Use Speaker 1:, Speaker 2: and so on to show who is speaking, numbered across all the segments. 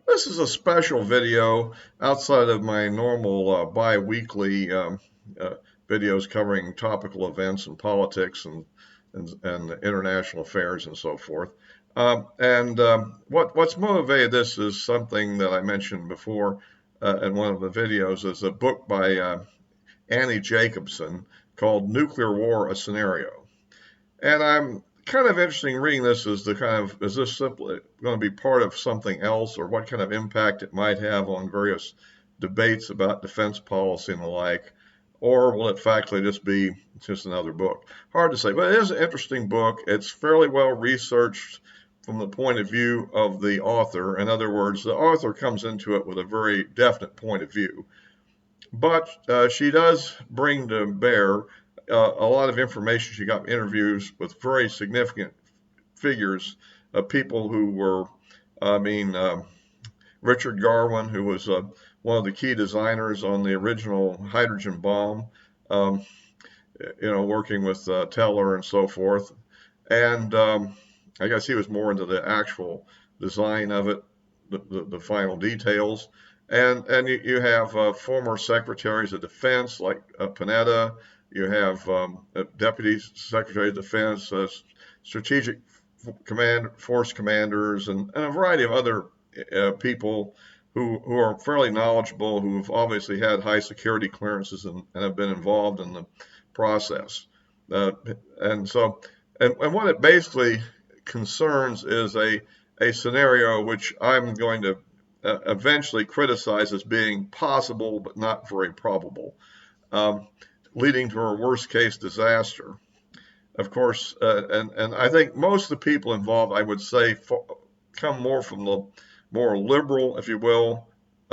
Speaker 1: This is a special video outside of my normal bi-weekly uh, videos covering topical events and politics and international affairs and so forth. What's motivated this is something that I mentioned before in one of the videos is a book by Annie Jacobson called Nuclear War: A Scenario. And I'm kind of interested in reading this as the kind of, is this simply going to be part of something else, or what kind of impact it might have on various debates about defense policy and the like, or will it factually just be just another book? Hard to say, but it is an interesting book. It's fairly well researched from the point of view of the author. In other words, the author comes into it with a very definite point of view. But she does bring to bear a lot of information. She got interviews with very significant figures of people who were, I mean, Richard Garwin, who was one of the key designers on the original hydrogen bomb, um, working with Teller and so forth. And I guess he was more into the actual design of it, the final details. And you have former secretaries of defense like Panetta. You have deputy secretary of defense, strategic command force commanders, and a variety of other people who are fairly knowledgeable, who have obviously had high security clearances and have been involved in the process. Uh, and so, and what it basically concerns is a scenario which I'm going to eventually criticize as being possible but not very probable, um, leading to a worst case disaster. Of course, and I think most of the people involved, I would say, come more from the more liberal, if you will,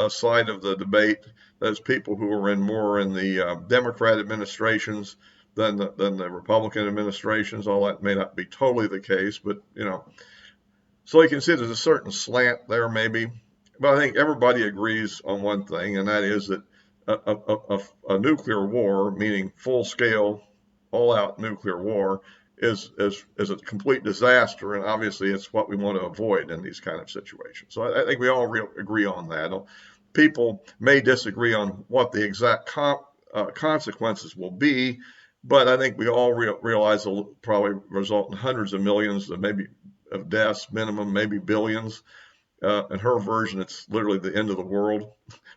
Speaker 1: side of the debate. Those people who are more in the Democrat administrations than the Republican administrations. All that may not be totally the case, but so you can see there's a certain slant there, maybe. But I think everybody agrees on one thing, and that is that a nuclear war, meaning full scale, all out nuclear war, is a complete disaster, and obviously it's what we want to avoid in these kind of situations. So I think we all agree on that. People may disagree on what the exact consequences will be, but I think we all realize it'll probably result in hundreds of millions, maybe of deaths, minimum, maybe billions. In her version, it's literally the end of the world.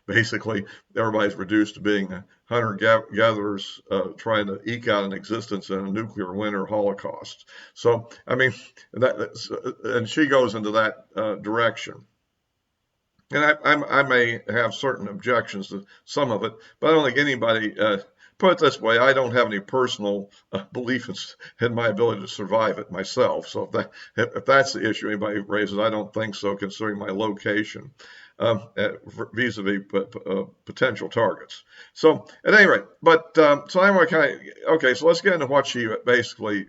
Speaker 1: Basically, everybody's reduced to being hunter-gatherers trying to eke out an existence in a nuclear winter holocaust. So, I mean, and she goes into that direction. And I may have certain objections to some of it, but I don't think anybody, put it this way, I don't have any personal belief in my ability to survive it myself. So if that's the issue anybody raises, I don't think so, considering my location vis-a-vis potential targets. So at any rate, so I'm kind of, okay, so let's get into what she basically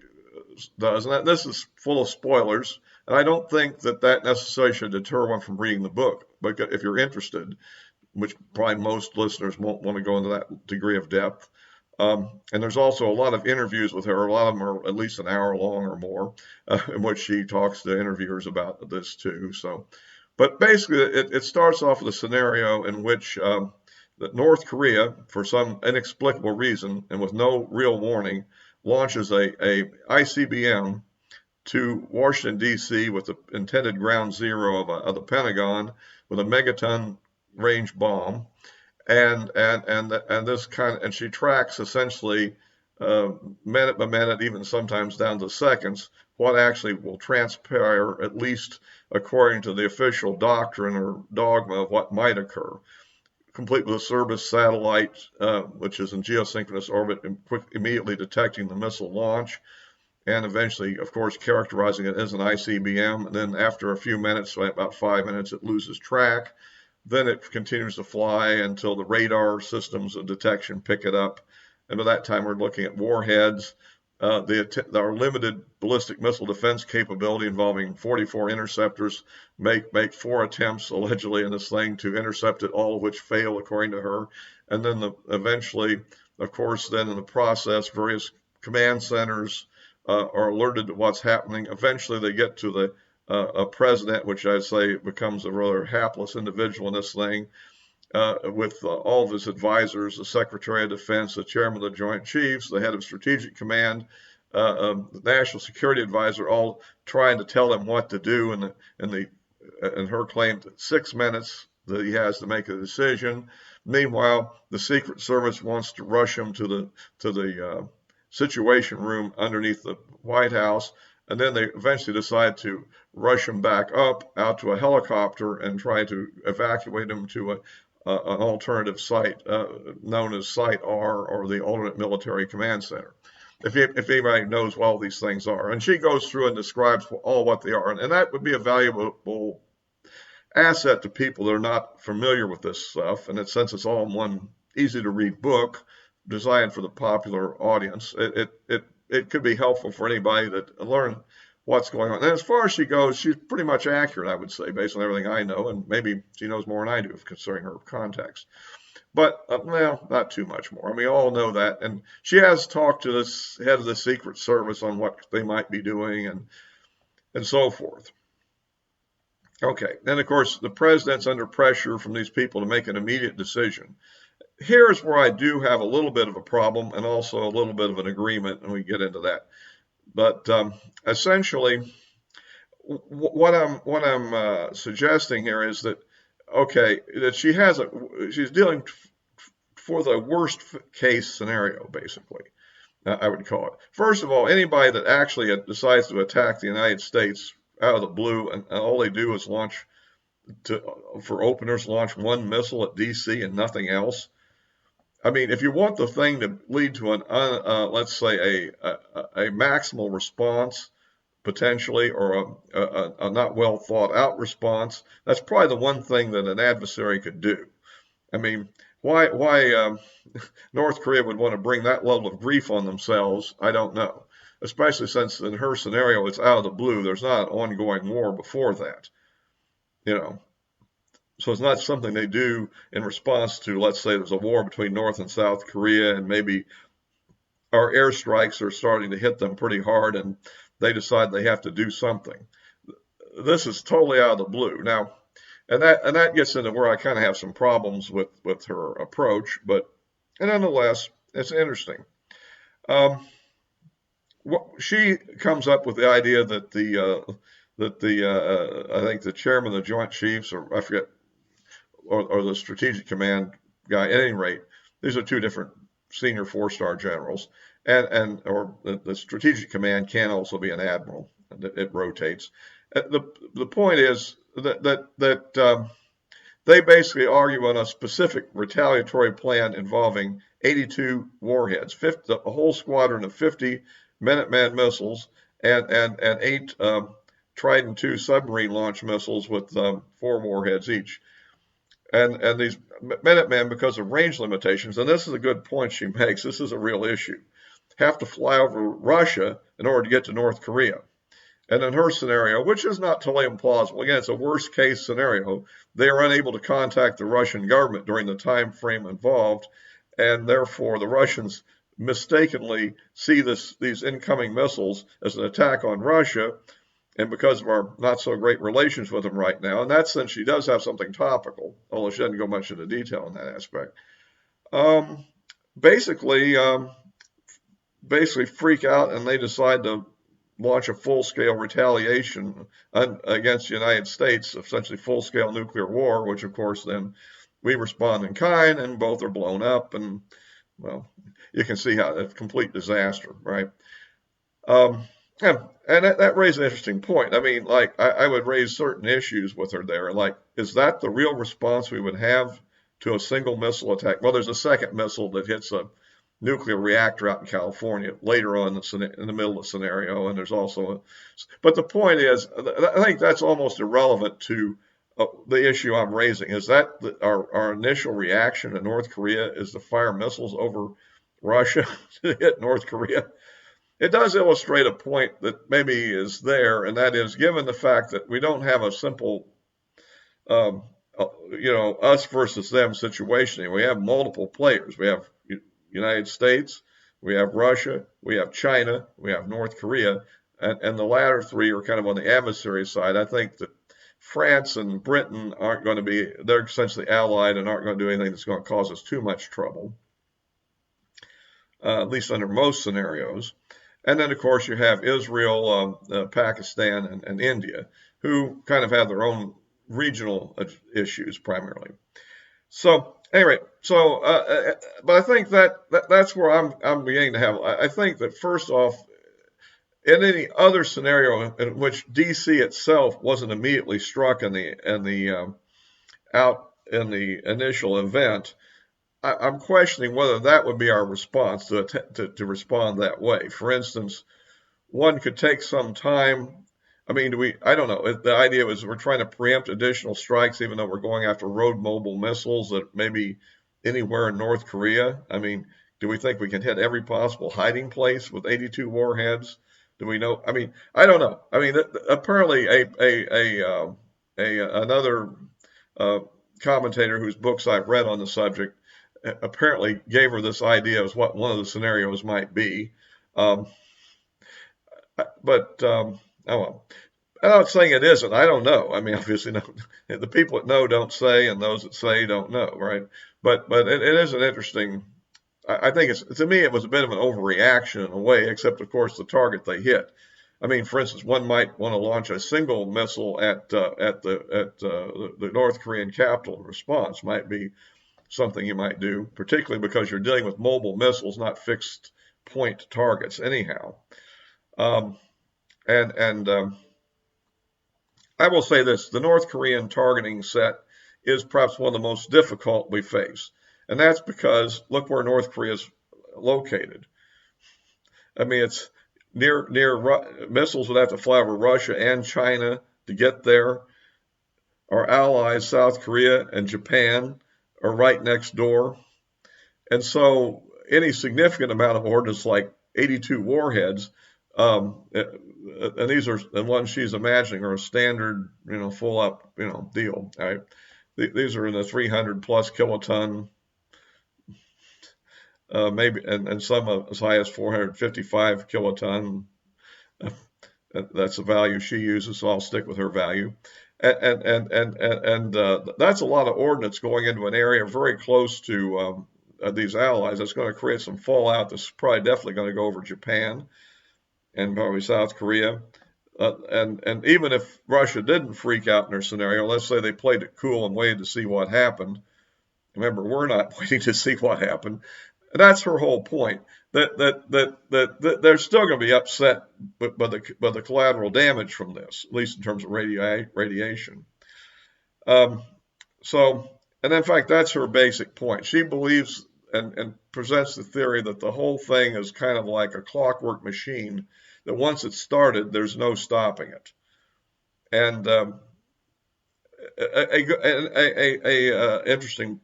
Speaker 1: does. And this is full of spoilers. And I don't think that necessarily should deter one from reading the book. But if you're interested, which probably most listeners won't want to go into that degree of depth. And there's also a lot of interviews with her. A lot of them are at least an hour long or more, in which she talks to interviewers about this too. So, but basically, it starts off with a scenario in which that North Korea, for some inexplicable reason and with no real warning, launches a ICBM to Washington, D.C. with the intended ground zero of the Pentagon with a megaton range bomb. And she tracks essentially minute by minute, even sometimes down to seconds, what actually will transpire, at least according to the official doctrine or dogma of what might occur. Complete with a service satellite, which is in geosynchronous orbit, and immediately detecting the missile launch, and eventually, of course, characterizing it as an ICBM. And then after a few minutes, about 5 minutes, it loses track. Then it continues to fly until the radar systems of detection pick it up. And by that time, we're looking at warheads. Our limited ballistic missile defense capability involving 44 interceptors make 4 attempts allegedly in this thing to intercept it, all of which fail according to her. And then eventually, of course, then in the process, various command centers are alerted to what's happening. Eventually, they get to a president, which I'd say becomes a rather hapless individual in this thing, with all of his advisors, the Secretary of Defense, the Chairman of the Joint Chiefs, the head of Strategic Command, the National Security Advisor, all trying to tell him what to do, and her claim that 6 minutes that he has to make a decision. Meanwhile, the Secret Service wants to rush him to the Situation Room underneath the White House, and then they eventually decide to rush him back up out to a helicopter and try to evacuate him to an alternative site known as Site R, or the Alternate Military Command Center. If anybody knows what all these things are. And she goes through and describes all what they are. And that would be a valuable asset to people that are not familiar with this stuff. And since it's all in one easy to read book designed for the popular audience, it could be helpful for anybody to learn what's going on. And as far as she goes, she's pretty much accurate, I would say, based on everything I know. And maybe she knows more than I do, considering her context. But, well, not too much more. I mean, we all know that. And she has talked to this head of the Secret Service on what they might be doing and so forth. Okay. Then, of course, the president's under pressure from these people to make an immediate decision. Here's where I do have a little bit of a problem and also a little bit of an agreement, and we get into that. But essentially, what I'm suggesting here is that, okay, that she's dealing for the worst case scenario, basically, I would call it. First of all, anybody that actually decides to attack the United States out of the blue, and all they do is launch one missile at D.C. and nothing else. I mean, if you want the thing to lead to let's say a maximal response, potentially, or a not well thought out response, that's probably the one thing that an adversary could do. I mean, why North Korea would want to bring that level of grief on themselves, I don't know. Especially since in her scenario, it's out of the blue. There's not an ongoing war before that, So it's not something they do in response to, let's say, there's a war between North and South Korea, and maybe our airstrikes are starting to hit them pretty hard, and they decide they have to do something. This is totally out of the blue. Now, and that gets into where I kind of have some problems with her approach, but nonetheless, it's interesting. She comes up with the idea that I think the chairman of the Joint Chiefs, or I forget, or the Strategic Command guy, at any rate, these are two different senior 4-star generals, or the Strategic Command can also be an admiral. It rotates. The point is that they basically argue on a specific retaliatory plan involving 82 warheads, a whole squadron of 50 Minuteman missiles, and 8 Trident II submarine launch missiles with 4 warheads each. And these Minutemen, because of range limitations, and this is a good point she makes, this is a real issue, have to fly over Russia in order to get to North Korea. And in her scenario, which is not totally implausible, again, it's a worst case scenario, they are unable to contact the Russian government during the time frame involved, and therefore the Russians mistakenly see these incoming missiles as an attack on Russia, and because of our not so great relations with them right now, in that sense she does have something topical, although she doesn't go much into detail in that aspect. Basically freak out, and they decide to launch a full-scale retaliation against the United States, essentially full-scale nuclear war, which of course then we respond in kind, and both are blown up, and well, you can see how it's a complete disaster, right? And that raises an interesting point. I mean, like, I would raise certain issues with her there. Like, is that the real response we would have to a single missile attack? Well, there's a second missile that hits a nuclear reactor out in California later on in the middle of the scenario, and there's also but the point is, I think that's almost irrelevant to the issue I'm raising. Is that our initial reaction to North Korea is to fire missiles over Russia to hit North Korea? It does illustrate a point that maybe is there, and that is, given the fact that we don't have a simple, us versus them situation. We have multiple players. We have United States, we have Russia, we have China, we have North Korea. and the latter three are kind of on the adversary side. I think that France and Britain aren't going to be, they're essentially allied and aren't going to do anything that's going to cause us too much trouble, at least under most scenarios. And then, of course, you have Israel, Pakistan, and India, who kind of have their own regional issues primarily. So, anyway, but I think that's where I'm beginning to have. I think that first off, in any other scenario in which DC itself wasn't immediately struck in the out in the initial event, I'm questioning whether that would be our response to respond that way. For instance, one could take some time. I mean, I don't know. The idea was we're trying to preempt additional strikes, even though we're going after road mobile missiles that maybe anywhere in North Korea. I mean, do we think we can hit every possible hiding place with 82 warheads? Do we know? I mean, I don't know. I mean, apparently another uh, commentator whose books I've read on the subject apparently gave her this idea as what one of the scenarios might be. Um, but oh well. I'm not saying it isn't. I don't know. I mean, obviously, no, the people that know don't say, and those that say don't know, right? But it is an interesting. I think it's, to me, it was a bit of an overreaction in a way, except of course the target they hit. I mean, for instance, one might want to launch a single missile at the North Korean capital in response. Might be something you might do, particularly because you're dealing with mobile missiles, not fixed point targets. Anyhow, um, and I will say this: the North Korean targeting set is perhaps one of the most difficult we face, and that's because look where North Korea is located. I mean, it's near missiles would have to fly over Russia and China to get there. Our allies, South Korea and Japan, are right next door. And so any significant amount of ordnance, like 82 warheads, and these are the ones she's imagining are a standard, full up, deal. Right? These are in the 300 plus kiloton, maybe, and some as high as 455 kiloton. That's the value she uses, so I'll stick with her value. And that's a lot of ordnance going into an area very close to these allies. That's going to create some fallout. That's probably definitely going to go over Japan and probably South Korea. And even if Russia didn't freak out in their scenario, let's say they played it cool and waited to see what happened. Remember, we're not waiting to see what happened. That's her whole point. That they're still going to be upset by the collateral damage from this, at least in terms of radiation. So, and in fact, that's her basic point. She believes and presents the theory that the whole thing is kind of like a clockwork machine, that once it's started, there's no stopping it. And a interesting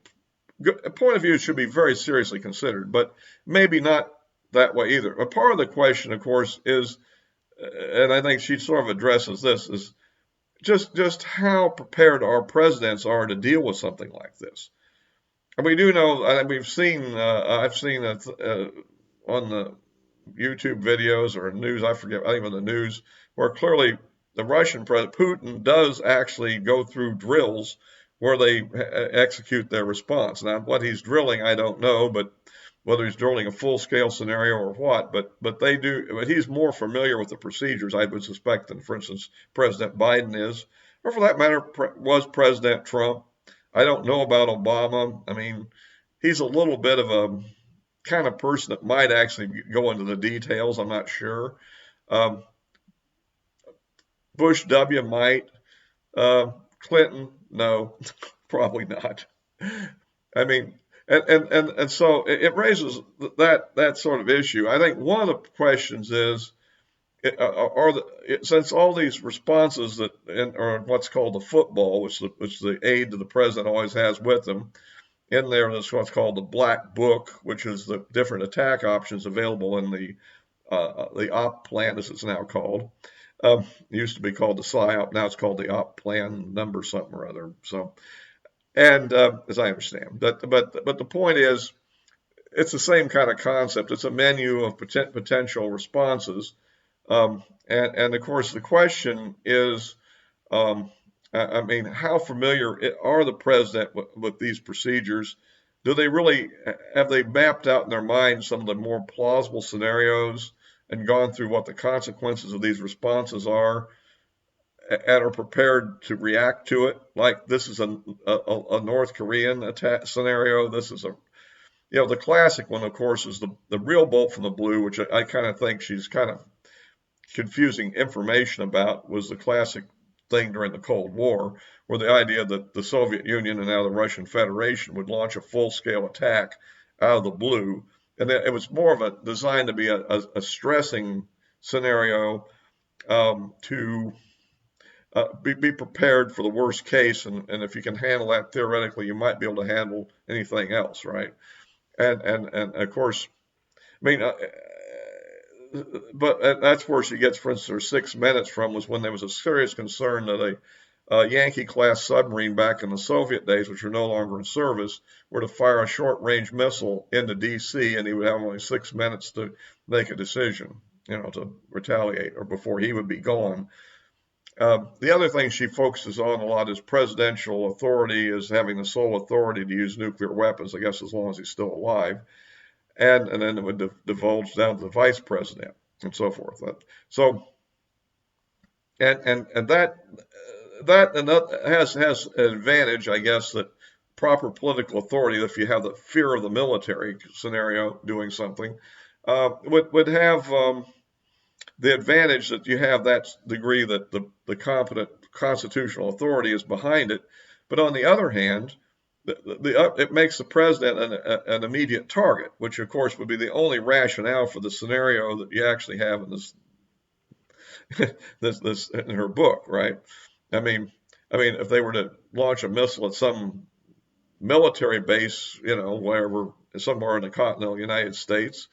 Speaker 1: point of view should be very seriously considered, but maybe not that way either. A part of the question, of course, is, and I think she sort of addresses this, is just how prepared our presidents are to deal with something like this. And we do know, and we've seen, I've seen it on the YouTube videos or news, I think it was the news, where clearly the Russian president, Putin, does actually go through drills where they execute their response. Now, what he's drilling, I don't know, but whether he's drilling a full-scale scenario or what, but they do. But he's more familiar with the procedures, I would suspect, than, for instance, President Biden is, or for that matter, was President Trump. I don't know about Obama. I mean, he's a little bit of a kind of person that might actually go into the details. I'm not sure. Bush W. might. Clinton, no, probably not. I mean, and so it raises that sort of issue. I think one of the questions is, since all these responses that are what's called the football, which the aide to the president always has with them, in there is what's called the black book, which is the different attack options available in the op plan, as it's now called. It used to be called the PSYOP, now it's called the op plan number something or other. So, and as I understand, but the point is, it's the same kind of concept. It's a menu of potential responses, And of course, the question is, I mean, how familiar are the president with these procedures? Do they really have they mapped out in their mind some of the more plausible scenarios and gone through what the consequences of these responses are and are prepared to react to it? Like this is a North Korean attack scenario. This is the classic one, of course, is the real bolt from the blue, which I kind of think she's kind of confusing information about, was the classic thing during the Cold War, where the idea that the Soviet Union and now the Russian Federation would launch a full-scale attack out of the blue. And it was more of a designed to be a stressing scenario, to be prepared for the worst case. And if you can handle that theoretically, you might be able to handle anything else, right? And of course, I mean, but that's where she gets, for instance, her 6 minutes from was when there was a serious concern that a Yankee-class submarine back in the Soviet days, which are no longer in service, were to fire a short-range missile into D.C., and he would have only 6 minutes to make a decision, to retaliate, or before he would be gone. The other thing she focuses on a lot is presidential authority, is having the sole authority to use nuclear weapons, I guess, as long as he's still alive. And then it would divulge down to the vice president and so forth. So, and that has an advantage, I guess, that proper political authority, if you have the fear of the military scenario doing something, would have the advantage that you have that degree that the competent constitutional authority is behind it. But on the other hand, it makes the president an immediate target, which of course would be the only rationale for the scenario that you actually have in this in her book, right? I mean, if they were to launch a missile at some military base, wherever, somewhere in the continental United States,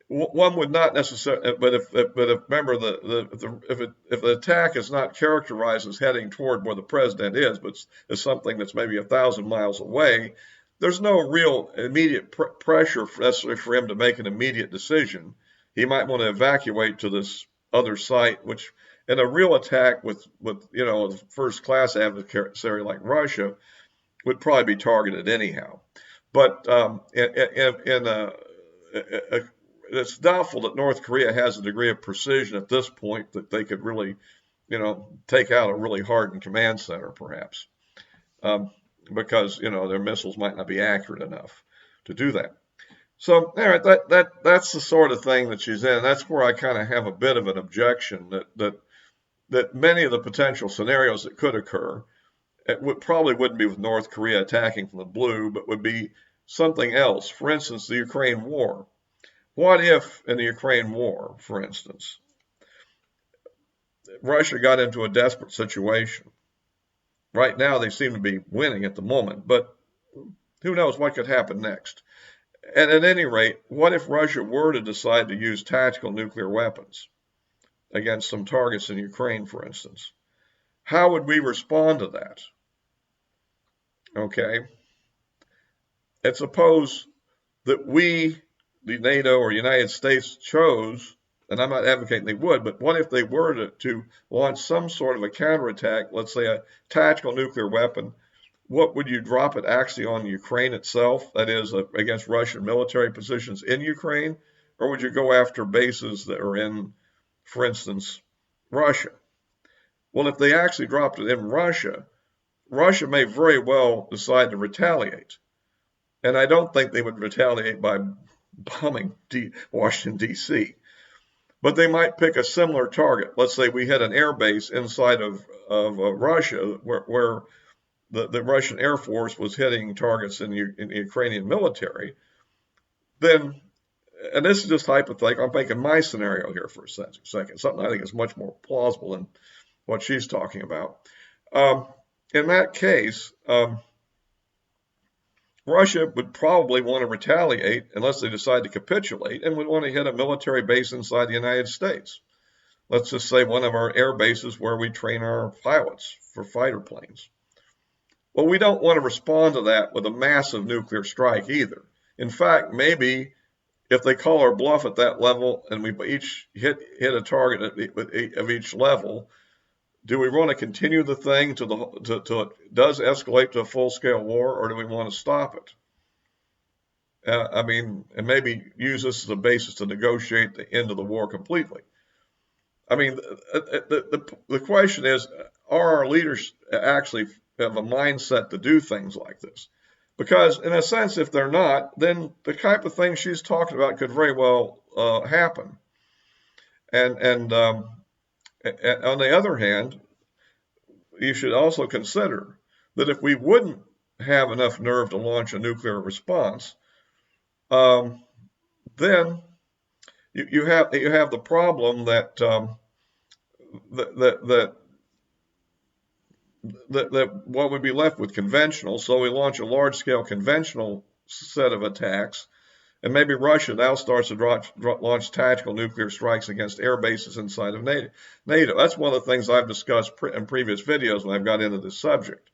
Speaker 1: one would not necessarily, but if remember if the attack is not characterized as heading toward where the president is, but is something that's maybe 1,000 miles away, there's no real immediate pressure necessarily for him to make an immediate decision. He might want to evacuate to this other site, which in a real attack with a first class adversary like Russia would probably be targeted anyhow. But it's doubtful that North Korea has a degree of precision at this point that they could really, take out a really hardened command center, perhaps, because their missiles might not be accurate enough to do that. So, anyway, that's the sort of thing that she's in. That's where I kind of have a bit of an objection that many of the potential scenarios that could occur, probably wouldn't be with North Korea attacking from the blue, but would be something else. For instance, the Ukraine war. What if in the Ukraine war, for instance, Russia got into a desperate situation? Right now, they seem to be winning at the moment, but who knows what could happen next? And at any rate, what if Russia were to decide to use tactical nuclear weapons against some targets in Ukraine, for instance? How would we respond to that? Okay. And suppose that we, the NATO or United States, chose, and I'm not advocating they would, but what if they were to launch some sort of a counterattack, let's say a tactical nuclear weapon? What would you drop it actually on Ukraine itself, that is, against Russian military positions in Ukraine? Or would you go after bases that are in, for instance, Russia? Well, if they actually dropped it in Russia, Russia may very well decide to retaliate. And I don't think they would retaliate by bombing Washington, D.C. But they might pick a similar target. Let's say we had an air base inside of Russia where the Russian Air Force was hitting targets in the Ukrainian military. Then, and this is just hypothetical, I'm making my scenario here for a second, something I think is much more plausible than what she's talking about. In that case, Russia would probably want to retaliate unless they decide to capitulate, and would want to hit a military base inside the United States. Let's just say one of our air bases where we train our pilots for fighter planes. Well, we don't want to respond to that with a massive nuclear strike either. In fact, maybe if they call our bluff at that level and we each hit a target of each level, do we want to continue the thing till it does escalate to a full-scale war, or do we want to stop it? I mean, and maybe use this as a basis to negotiate the end of the war completely. I mean, the question is, are our leaders actually have a mindset to do things like this? Because in a sense, if they're not, then the type of thing she's talking about could very well happen. And on the other hand, you should also consider that if we wouldn't have enough nerve to launch a nuclear response, then you have the problem that what would be left with conventional. So we launch a large-scale conventional set of attacks, and maybe Russia now starts to launch tactical nuclear strikes against air bases inside of NATO. That's one of the things I've discussed in previous videos when I've got into this subject.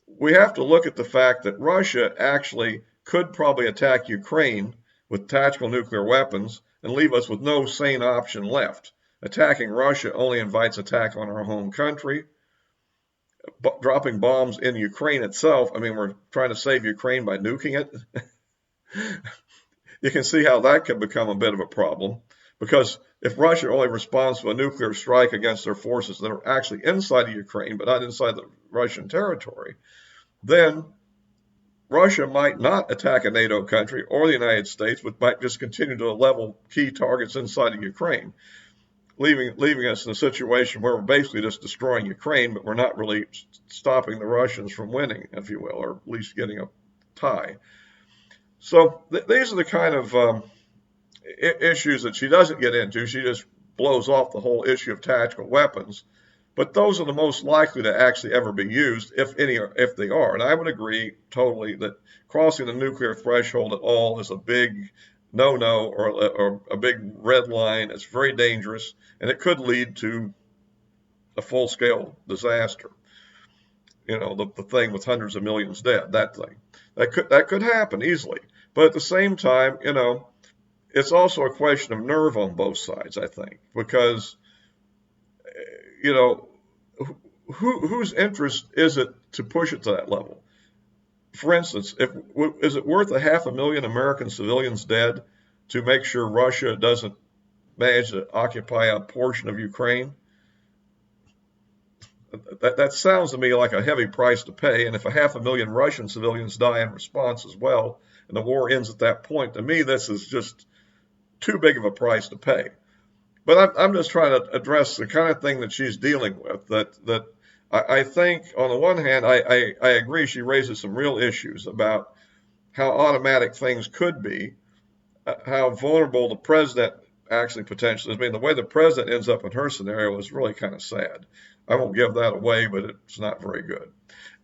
Speaker 1: We have to look at the fact that Russia actually could probably attack Ukraine with tactical nuclear weapons and leave us with no sane option left. Attacking Russia only invites attack on our home country. Dropping bombs in Ukraine itself, I mean, we're trying to save Ukraine by nuking it. You can see how that could become a bit of a problem, because if Russia only responds to a nuclear strike against their forces that are actually inside of Ukraine but not inside the Russian territory, then Russia might not attack a NATO country or the United States, but might just continue to level key targets inside of Ukraine, leaving us in a situation where we're basically just destroying Ukraine, but we're not really stopping the Russians from winning, if you will, or at least getting a tie. So these are the kind of issues that she doesn't get into. She just blows off the whole issue of tactical weapons. But those are the most likely to actually ever be used, if they are. And I would agree totally that crossing the nuclear threshold at all is a big no-no, or a big red line. It's very dangerous, and it could lead to a full-scale disaster. You know, the thing with hundreds of millions dead, that thing. That could happen easily. But at the same time, you know, it's also a question of nerve on both sides, I think, because, you know, whose interest is it to push it to that level? For instance, is it worth 500,000 American civilians dead to make sure Russia doesn't manage to occupy a portion of Ukraine? That sounds to me like a heavy price to pay. And if 500,000 Russian civilians die in response as well, and the war ends at that point, to me, this is just too big of a price to pay. But I'm just trying to address the kind of thing that she's dealing with. That I think, on the one hand, I agree she raises some real issues about how automatic things could be, how vulnerable the president actually potentially is. I mean, the way the president ends up in her scenario is really kind of sad. I won't give that away, but it's not very good.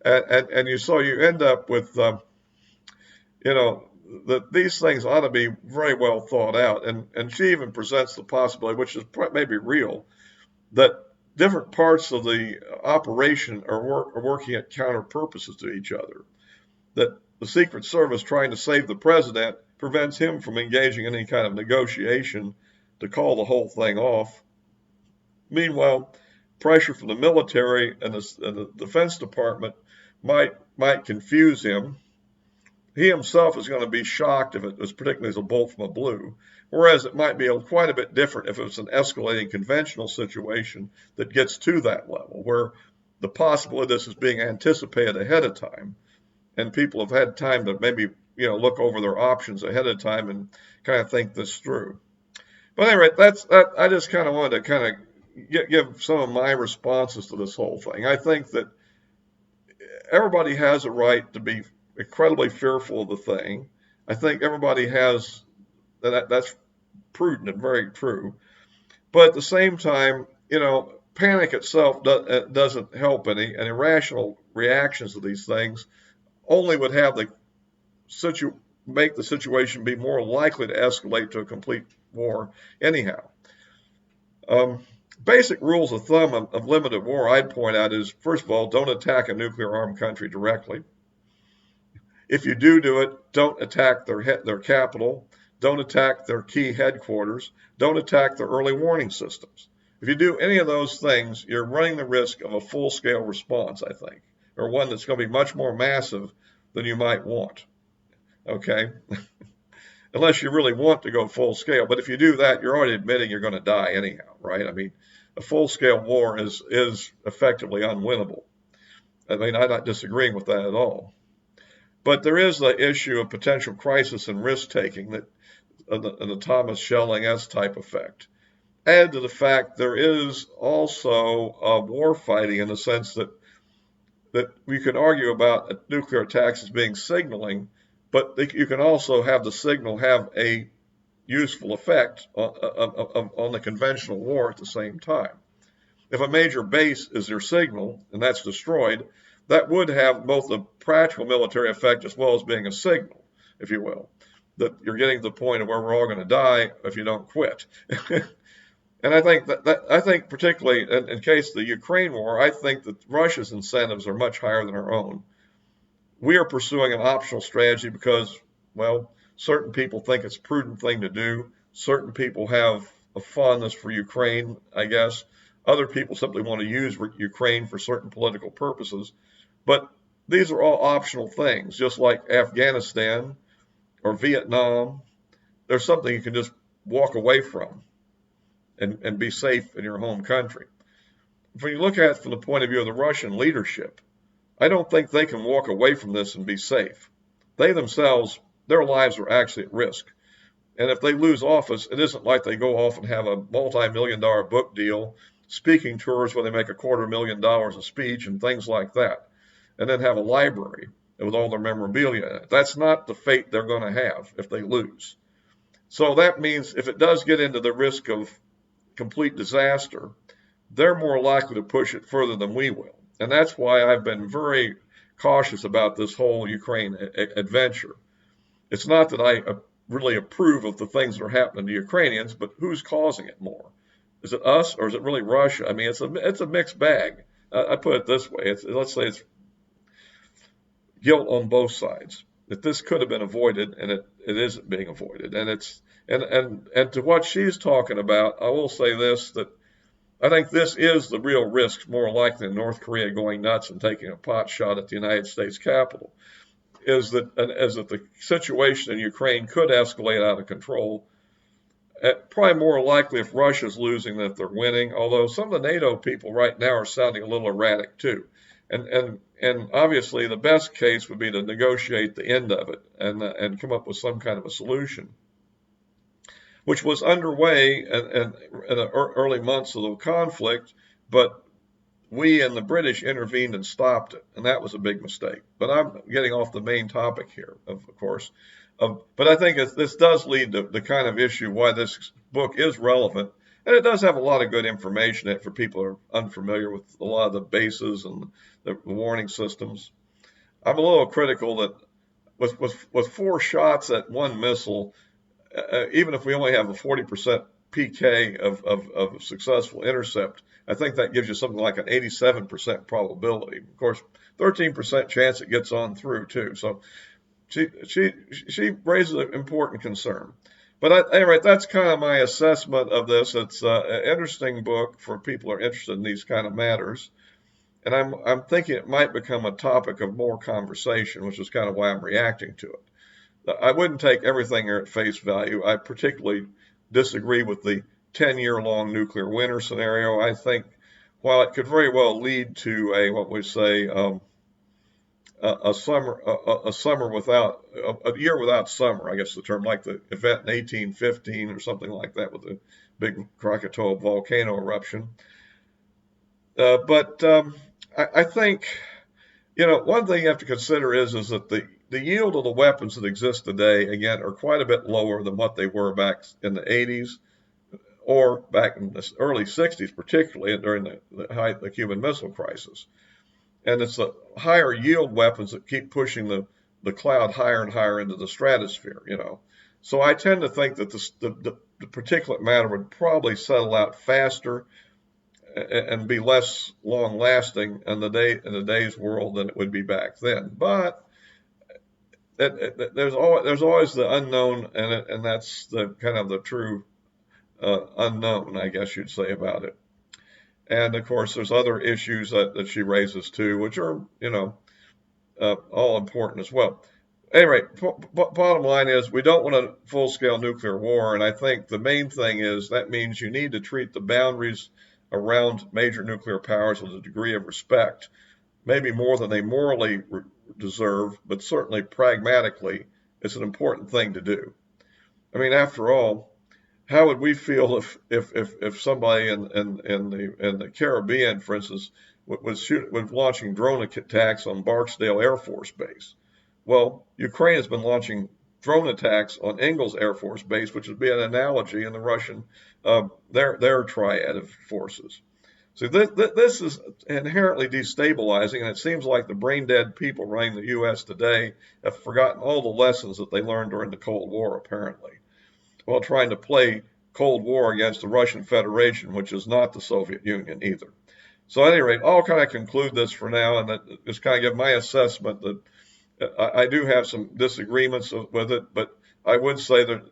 Speaker 1: And you end up with, you know, that these things ought to be very well thought out. And she even presents the possibility, which is maybe real, that different parts of the operation are working at counter purposes to each other. That the Secret Service trying to save the president prevents him from engaging in any kind of negotiation to call the whole thing off. Meanwhile, pressure from the military and the Defense Department might confuse him. He himself is going to be shocked if it was particularly as a bolt from a blue, whereas it might be quite a bit different if it was an escalating conventional situation that gets to that level, where the possibility of this is being anticipated ahead of time, and people have had time to maybe, you know, look over their options ahead of time and kind of think this through. But anyway, I just kind of wanted to kind of give some of my responses to this whole thing. I think that everybody has a right to be incredibly fearful of the thing. I think everybody has, that's prudent and very true. But at the same time, you know, panic itself doesn't help any, and irrational reactions to these things only would have make the situation be more likely to escalate to a complete war anyhow. Basic rules of thumb of limited war, I'd point out, is, first of all, don't attack a nuclear-armed country directly. If you do it, don't attack their capital. don't attack their key headquarters, don't attack their early warning systems. If you do any of those things, you're running the risk of a full-scale response, I think, or one that's going to be much more massive than you might want. Okay? Unless you really want to go full scale. But if you do that, you're already admitting you're going to die anyhow, right? I mean, a full-scale war is effectively unwinnable. I mean, I'm not disagreeing with that at all. But there is the issue of potential crisis and risk-taking that the Thomas Schelling-esque type effect. Add to the fact there is also war fighting in the sense that we can argue about nuclear attacks as being signaling, but you can also have the signal have a useful effect on the conventional war at the same time. If a major base is your signal and that's destroyed, that would have both a practical military effect as well as being a signal, if you will, that you're getting to the point of where we're all going to die if you don't quit. And I think I think particularly in case of the Ukraine war, I think that Russia's incentives are much higher than our own. We are pursuing an optional strategy because, well, certain people think it's a prudent thing to do. Certain people have a fondness for Ukraine, I guess. Other people simply want to use Ukraine for certain political purposes. But these are all optional things, just like Afghanistan or Vietnam. There's something you can just walk away from and be safe in your home country. When you look at it from the point of view of the Russian leadership, I don't think they can walk away from this and be safe. They themselves, their lives are actually at risk. And if they lose office, it isn't like they go off and have a multi-million-dollar book deal, speaking tours where they make $250,000 a speech and things like that, and then have a library with all their memorabilia in it. That's not the fate they're going to have if they lose. So that means if it does get into the risk of complete disaster, they're more likely to push it further than we will. And that's why I've been very cautious about this whole Ukraine adventure. It's not that I really approve of the things that are happening to Ukrainians, but who's causing it more? Is it us or is it really Russia? I mean, it's a mixed bag. I put it this way. Let's say it's guilt on both sides. That this could have been avoided, and it isn't being avoided. And to what she's talking about, I will say this, that I think this is the real risk, more likely than North Korea going nuts and taking a pot shot at the United States Capitol, is that the situation in Ukraine could escalate out of control. Probably more likely if Russia's losing than if they're winning, although some of the NATO people right now are sounding a little erratic too. And obviously the best case would be to negotiate the end of it and come up with some kind of a solution, which was underway in the early months of the conflict, but we and the British intervened and stopped it, and that was a big mistake. But I'm getting off the main topic here, of course. But I think this does lead to the kind of issue why this book is relevant. And it does have a lot of good information in it for people who are unfamiliar with a lot of the bases and the warning systems. I'm a little critical that with 4 shots at one missile, even if we only have a 40% PK of successful intercept, I think that gives you something like an 87% probability. Of course, 13% chance it gets on through too. So she raises an important concern. But anyway, that's kind of my assessment of this. It's an interesting book for people who are interested in these kind of matters. And I'm thinking it might become a topic of more conversation, which is kind of why I'm reacting to it. I wouldn't take everything here at face value. I particularly disagree with the 10-year-long nuclear winter scenario. I think while it could very well lead to a year without summer, I guess the term, like the event in 1815 or something like that with the big Krakatoa volcano eruption. But I think, one thing you have to consider is that the yield of the weapons that exist today, again, are quite a bit lower than what they were back in the 80s or back in the early 60s, particularly during the height of the Cuban Missile Crisis. And it's the higher yield weapons that keep pushing the cloud higher and higher into the stratosphere, So I tend to think that the particulate matter would probably settle out faster and be less long-lasting in today's world than it would be back then. But there's always the unknown, and that's the kind of the true unknown, I guess you'd say, about it. And of course, there's other issues that she raises too, which are, all important as well. Anyway, bottom line is we don't want a full-scale nuclear war, and I think the main thing is that means you need to treat the boundaries around major nuclear powers with a degree of respect, maybe more than they morally deserve, but certainly pragmatically, it's an important thing to do. I mean, after all, how would we feel if somebody in the Caribbean, for instance, was launching drone attacks on Barksdale Air Force Base? Well, Ukraine has been launching drone attacks on Ingalls Air Force Base, which would be an analogy in the Russian their triad of forces. So this is inherently destabilizing, and it seems like the brain-dead people running the U.S. today have forgotten all the lessons that they learned during the Cold War, apparently, while trying to play Cold War against the Russian Federation, which is not the Soviet Union either. So at any rate, I'll kind of conclude this for now and just kind of give my assessment that I do have some disagreements with it, but I would say that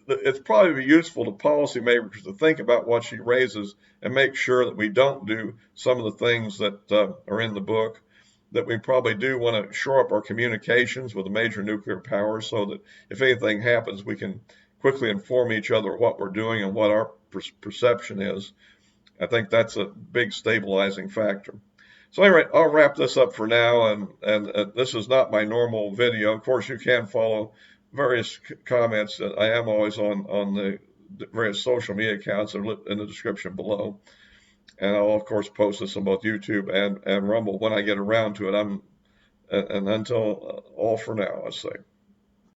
Speaker 1: it's probably useful to policymakers to think about what she raises and make sure that we don't do some of the things that are in the book, that we probably do want to shore up our communications with the major nuclear powers so that if anything happens, we can quickly inform each other what we're doing and what our perception is. I think that's a big stabilizing factor. So anyway, I'll wrap this up for now, and this is not my normal video. Of course, you can follow various comments. I am always on the various social media accounts that are in the description below. And I'll, of course, post this on both YouTube and Rumble when I get around to it. And until all for now, I say.